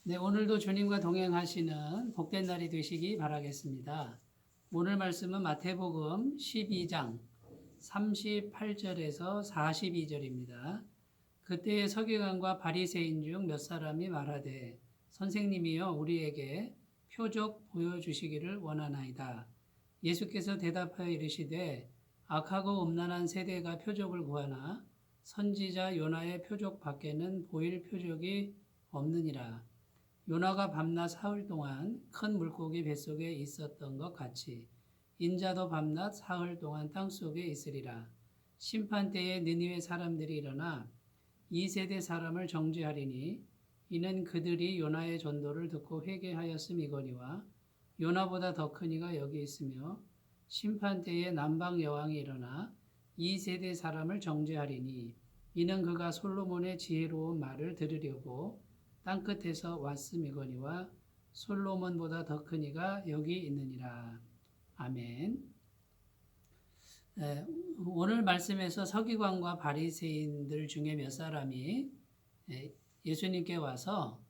네, 오늘도 주님과 동행하시는 복된 날이 되시기 바라겠습니다. 오늘 말씀은 마태복음 12장 38절에서 42절입니다. 그때의 서기관과 바리새인 중 몇 사람이 말하되 선생님이여 우리에게 표적 보여주시기를 원하나이다. 예수께서 대답하여 이르시되 악하고 음란한 세대가 표적을 구하나 선지자 요나의 표적 밖에는 보일 표적이 없느니라. 요나가 밤낮 사흘 동안 큰 물고기 뱃속에 있었던 것 같이 인자도 밤낮 사흘 동안 땅속에 있으리라. 심판 때에 느니웨 사람들이 일어나 이 세대 사람을 정죄하리니 이는 그들이 요나의 전도를 듣고 회개하였음이거니와 요나보다 더 큰 이가 여기 있으며 심판 때에 남방 여왕이 일어나 이 세대 사람을 정죄하리니 이는 그가 솔로몬의 지혜로운 말을 들으려고 땅끝에서 왔음이거니와 솔로몬보다 더 큰 이가 여기 있느니라. 아멘. 오늘 말씀에서 서기관과 바리새인들 중에 몇 사람이 예수님께 와서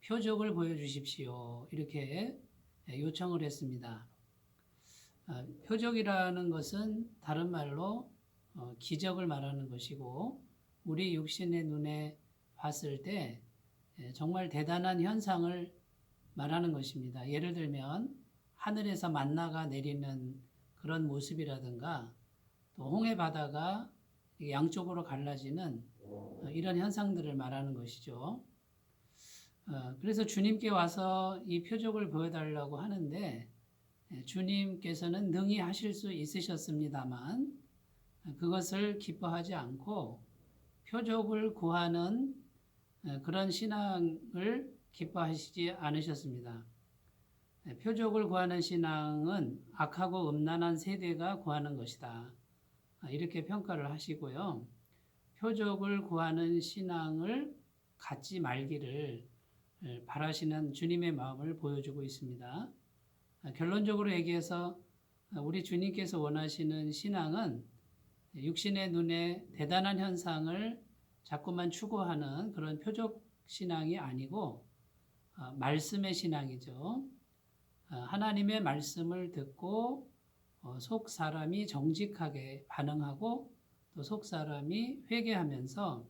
표적을 보여주십시오. 이렇게 요청을 했습니다. 표적이라는 것은 다른 말로 기적을 말하는 것이고 우리 육신의 눈에 봤을 때 정말 대단한 현상을 말하는 것입니다. 예를 들면 하늘에서 만나가 내리는 그런 모습이라든가 또 홍해 바다가 양쪽으로 갈라지는 이런 현상들을 말하는 것이죠. 그래서 주님께 와서 이 표적을 보여달라고 하는데 주님께서는 능히 하실 수 있으셨습니다만 그것을 기뻐하지 않고 표적을 구하는 그런 신앙을 기뻐하시지 않으셨습니다. 표적을 구하는 신앙은 악하고 음란한 세대가 구하는 것이다. 이렇게 평가를 하시고요. 표적을 구하는 신앙을 갖지 말기를 바라시는 주님의 마음을 보여주고 있습니다. 결론적으로 얘기해서 우리 주님께서 원하시는 신앙은 육신의 눈에 대단한 현상을 자꾸만 추구하는 그런 표적 신앙이 아니고 말씀의 신앙이죠. 하나님의 말씀을 듣고 속 사람이 정직하게 반응하고 또 속 사람이 회개하면서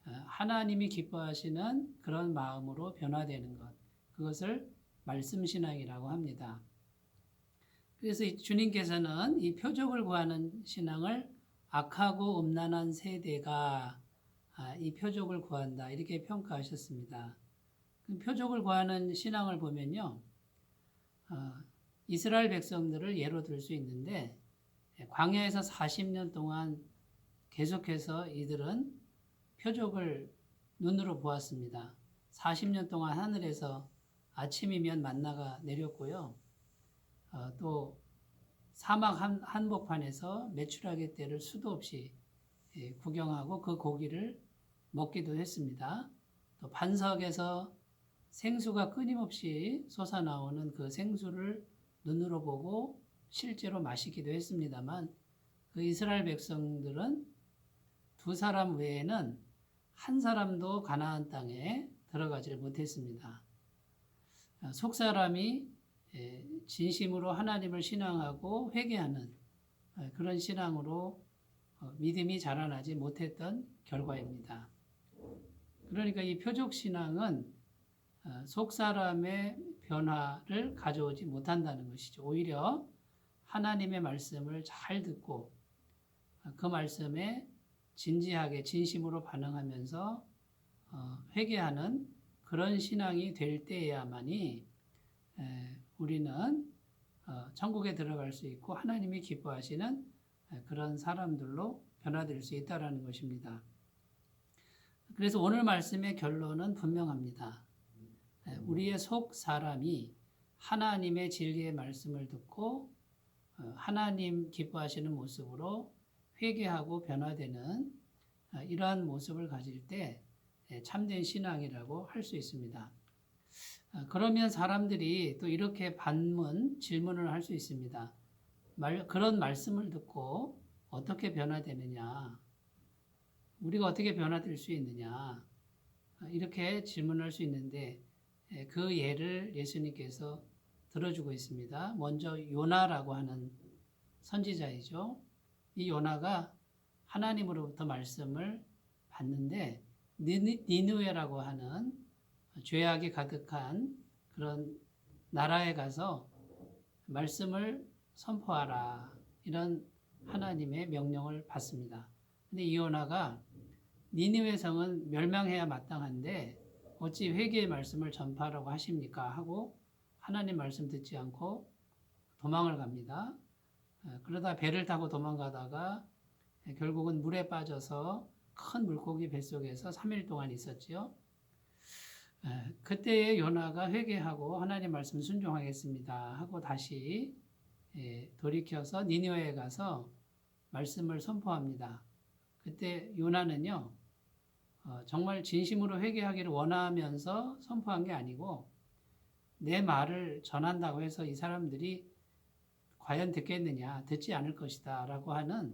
하나님이 기뻐하시는 그런 마음으로 변화되는 것, 그것을 말씀 신앙이라고 합니다. 그래서 주님께서는 이 표적을 구하는 신앙을 악하고 음란한 세대가 이 표적을 구한다 이렇게 평가하셨습니다. 표적을 구하는 신앙을 보면요, 이스라엘 백성들을 예로 들 수 있는데 광야에서 40년 동안 계속해서 이들은 표적을 눈으로 보았습니다. 40년 동안 하늘에서 아침이면 만나가 내렸고요. 또 사막 한복판에서 메추라기 떼를 수도 없이 구경하고 그 고기를 먹기도 했습니다. 또 반석에서 생수가 끊임없이 솟아나오는 그 생수를 눈으로 보고 실제로 마시기도 했습니다만 그 이스라엘 백성들은 두 사람 외에는 한 사람도 가나안 땅에 들어가지 못했습니다. 속 사람이 진심으로 하나님을 신앙하고 회개하는 그런 신앙으로 믿음이 자라나지 못했던 결과입니다. 그러니까 이 표적 신앙은 속 사람의 변화를 가져오지 못한다는 것이죠. 오히려 하나님의 말씀을 잘 듣고 그 말씀에 진지하게 진심으로 반응하면서 회개하는 그런 신앙이 될 때야만이 우리는 천국에 들어갈 수 있고 하나님이 기뻐하시는 그런 사람들로 변화될 수 있다는 것입니다. 그래서 오늘 말씀의 결론은 분명합니다. 우리의 속 사람이 하나님의 진리의 말씀을 듣고 하나님 기뻐하시는 모습으로 회개하고 변화되는 이러한 모습을 가질 때 참된 신앙이라고 할 수 있습니다. 그러면 사람들이 또 이렇게 질문을 할 수 있습니다. 그런 말씀을 듣고 어떻게 변화되느냐? 우리가 어떻게 변화될 수 있느냐? 이렇게 질문할 수 있는데 그 예를 예수님께서 들어주고 있습니다. 먼저 요나라고 하는 선지자이죠. 이 요나가 하나님으로부터 말씀을 받는데 니느웨라고 하는 죄악이 가득한 그런 나라에 가서 말씀을 선포하라, 이런 하나님의 명령을 받습니다. 근데 이 요나가 니느웨 성은 멸망해야 마땅한데 어찌 회개의 말씀을 전파하라고 하십니까? 하고 하나님 말씀 듣지 않고 도망을 갑니다. 그러다 배를 타고 도망가다가 결국은 물에 빠져서 큰 물고기 뱃속에서 3일 동안 있었지요. 그때의 요나가 회개하고 하나님 말씀 순종하겠습니다 하고 다시 돌이켜서 니느웨에 가서 말씀을 선포합니다. 그때 요나는요, 정말 진심으로 회개하기를 원하면서 선포한 게 아니고 내 말을 전한다고 해서 이 사람들이 과연 듣겠느냐, 듣지 않을 것이다 라고 하는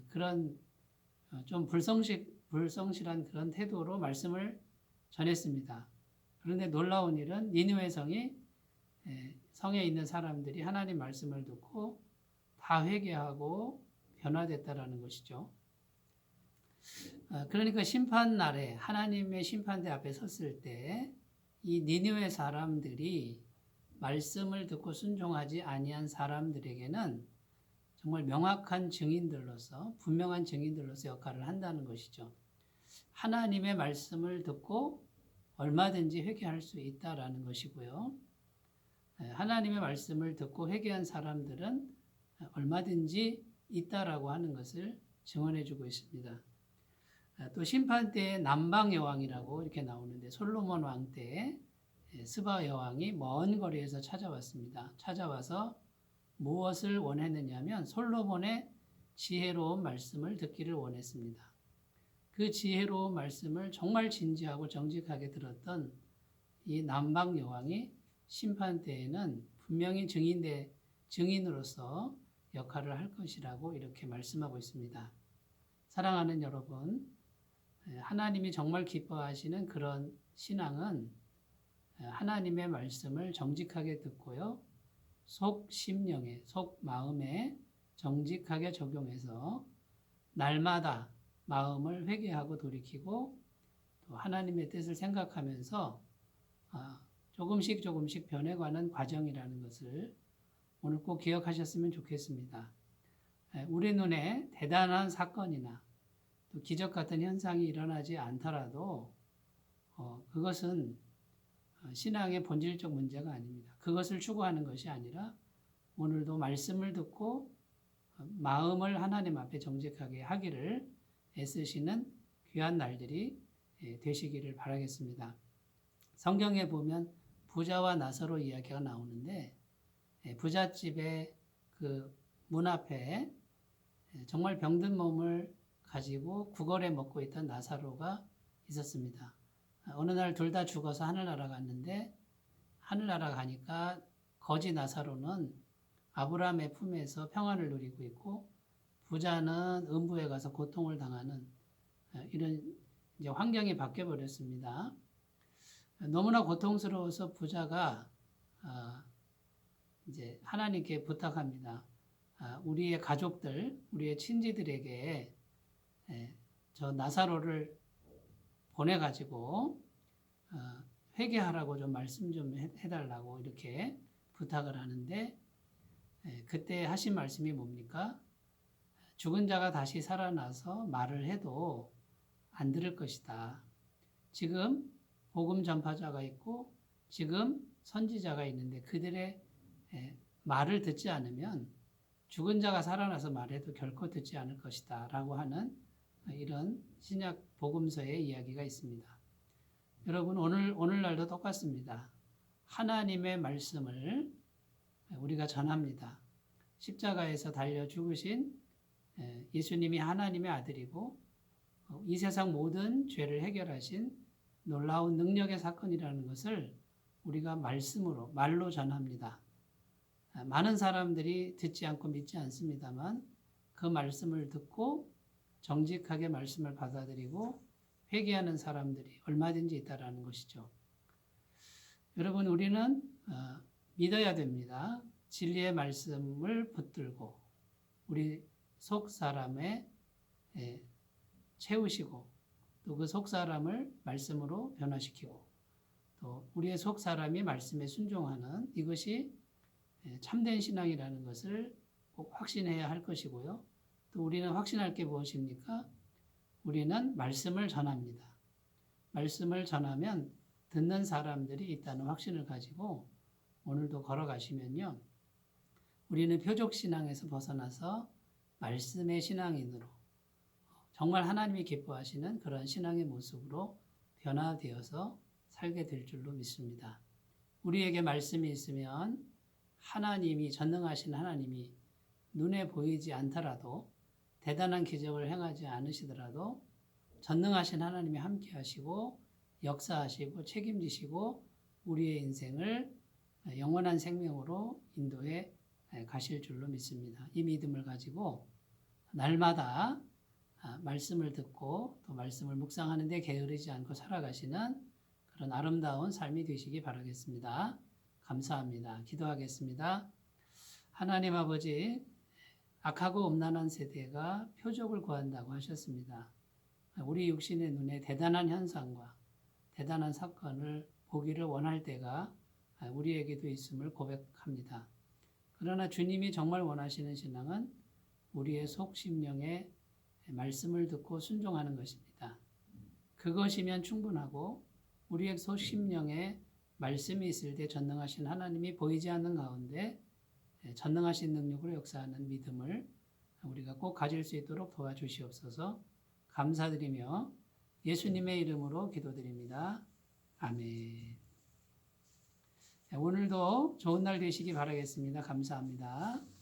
그런 좀 불성실한 그런 태도로 말씀을 전했습니다. 그런데 놀라운 일은 니느웨 성에 있는 사람들이 하나님 말씀을 듣고 다 회개하고 변화됐다라는 것이죠. 그러니까 심판 날에 하나님의 심판대 앞에 섰을 때 이 니느웨 사람들이 말씀을 듣고 순종하지 아니한 사람들에게는 정말 명확한 증인들로서, 분명한 증인들로서 역할을 한다는 것이죠. 하나님의 말씀을 듣고 얼마든지 회개할 수 있다라는 것이고요. 하나님의 말씀을 듣고 회개한 사람들은 얼마든지 있다라고 하는 것을 증언해 주고 있습니다. 또 심판 때에 남방 여왕이라고 이렇게 나오는데 솔로몬 왕 때에 스바 여왕이 먼 거리에서 찾아왔습니다. 찾아와서 무엇을 원했느냐면 솔로몬의 지혜로운 말씀을 듣기를 원했습니다. 그 지혜로운 말씀을 정말 진지하고 정직하게 들었던 이 남방 여왕이 심판 때에는 분명히 증인으로서 역할을 할 것이라고 이렇게 말씀하고 있습니다. 사랑하는 여러분, 하나님이 정말 기뻐하시는 그런 신앙은 하나님의 말씀을 정직하게 듣고요, 속 심령에, 속 마음에 정직하게 적용해서 날마다 마음을 회개하고 돌이키고 또 하나님의 뜻을 생각하면서 조금씩 변해가는 과정이라는 것을 오늘 꼭 기억하셨으면 좋겠습니다. 우리 눈에 대단한 사건이나 또 기적 같은 현상이 일어나지 않더라도 그것은 신앙의 본질적 문제가 아닙니다. 그것을 추구하는 것이 아니라 오늘도 말씀을 듣고 마음을 하나님 앞에 정직하게 하기를 애쓰시는 귀한 날들이 되시기를 바라겠습니다. 성경에 보면 부자와 나사로 이야기가 나오는데 부잣집의 그 문 앞에 정말 병든 몸을 가지고 구걸에 먹고 있던 나사로가 있었습니다. 어느 날 둘 다 죽어서 하늘나라 갔는데 하늘나라 가니까 거지 나사로는 아브라함의 품에서 평안을 누리고 있고 부자는 음부에 가서 고통을 당하는 이런 이제 환경이 바뀌어 버렸습니다. 너무나 고통스러워서 부자가 이제 하나님께 부탁합니다. 우리의 가족들, 우리의 친지들에게 저 나사로를 보내가지고 회개하라고 좀 말씀 좀 해달라고 이렇게 부탁을 하는데 그때 하신 말씀이 뭡니까? 죽은 자가 다시 살아나서 말을 해도 안 들을 것이다. 지금 복음 전파자가 있고 지금 선지자가 있는데 그들의 말을 듣지 않으면 죽은 자가 살아나서 말해도 결코 듣지 않을 것이다 라고 하는 이런 신약 복음서의 이야기가 있습니다. 여러분 오늘날도 똑같습니다. 하나님의 말씀을 우리가 전합니다. 십자가에서 달려 죽으신 예수님이 하나님의 아들이고 이 세상 모든 죄를 해결하신 놀라운 능력의 사건이라는 것을 우리가 말로 전합니다. 많은 사람들이 듣지 않고 믿지 않습니다만 그 말씀을 듣고 정직하게 말씀을 받아들이고 회개하는 사람들이 얼마든지 있다라는 것이죠. 여러분 우리는 믿어야 됩니다. 진리의 말씀을 붙들고 우리 속 사람에 채우시고 또 그 속 사람을 말씀으로 변화시키고 또 우리의 속 사람이 말씀에 순종하는 이것이 참된 신앙이라는 것을 꼭 확신해야 할 것이고요. 또 우리는 확신할 게 무엇입니까? 우리는 말씀을 전합니다. 말씀을 전하면 듣는 사람들이 있다는 확신을 가지고 오늘도 걸어가시면요. 우리는 표적신앙에서 벗어나서 말씀의 신앙인으로 정말 하나님이 기뻐하시는 그런 신앙의 모습으로 변화되어서 살게 될 줄로 믿습니다. 우리에게 말씀이 있으면 하나님이 전능하신 하나님이 눈에 보이지 않더라도 대단한 기적을 행하지 않으시더라도 전능하신 하나님이 함께 하시고 역사하시고 책임지시고 우리의 인생을 영원한 생명으로 인도해 가실 줄로 믿습니다. 이 믿음을 가지고 날마다 말씀을 듣고 또 말씀을 묵상하는 데 게으르지 않고 살아가시는 그런 아름다운 삶이 되시기 바라겠습니다. 감사합니다. 기도하겠습니다. 하나님 아버지, 악하고 음란한 세대가 표적을 구한다고 하셨습니다. 우리 육신의 눈에 대단한 현상과 대단한 사건을 보기를 원할 때가 우리에게도 있음을 고백합니다. 그러나 주님이 정말 원하시는 신앙은 우리의 속 심령에 말씀을 듣고 순종하는 것입니다. 그것이면 충분하고 우리의 속 심령에 말씀이 있을 때 전능하신 하나님이 보이지 않는 가운데 전능하신 능력으로 역사하는 믿음을 우리가 꼭 가질 수 있도록 도와주시옵소서. 감사드리며 예수님의 이름으로 기도드립니다. 아멘. 오늘도 좋은 날 되시기 바라겠습니다. 감사합니다.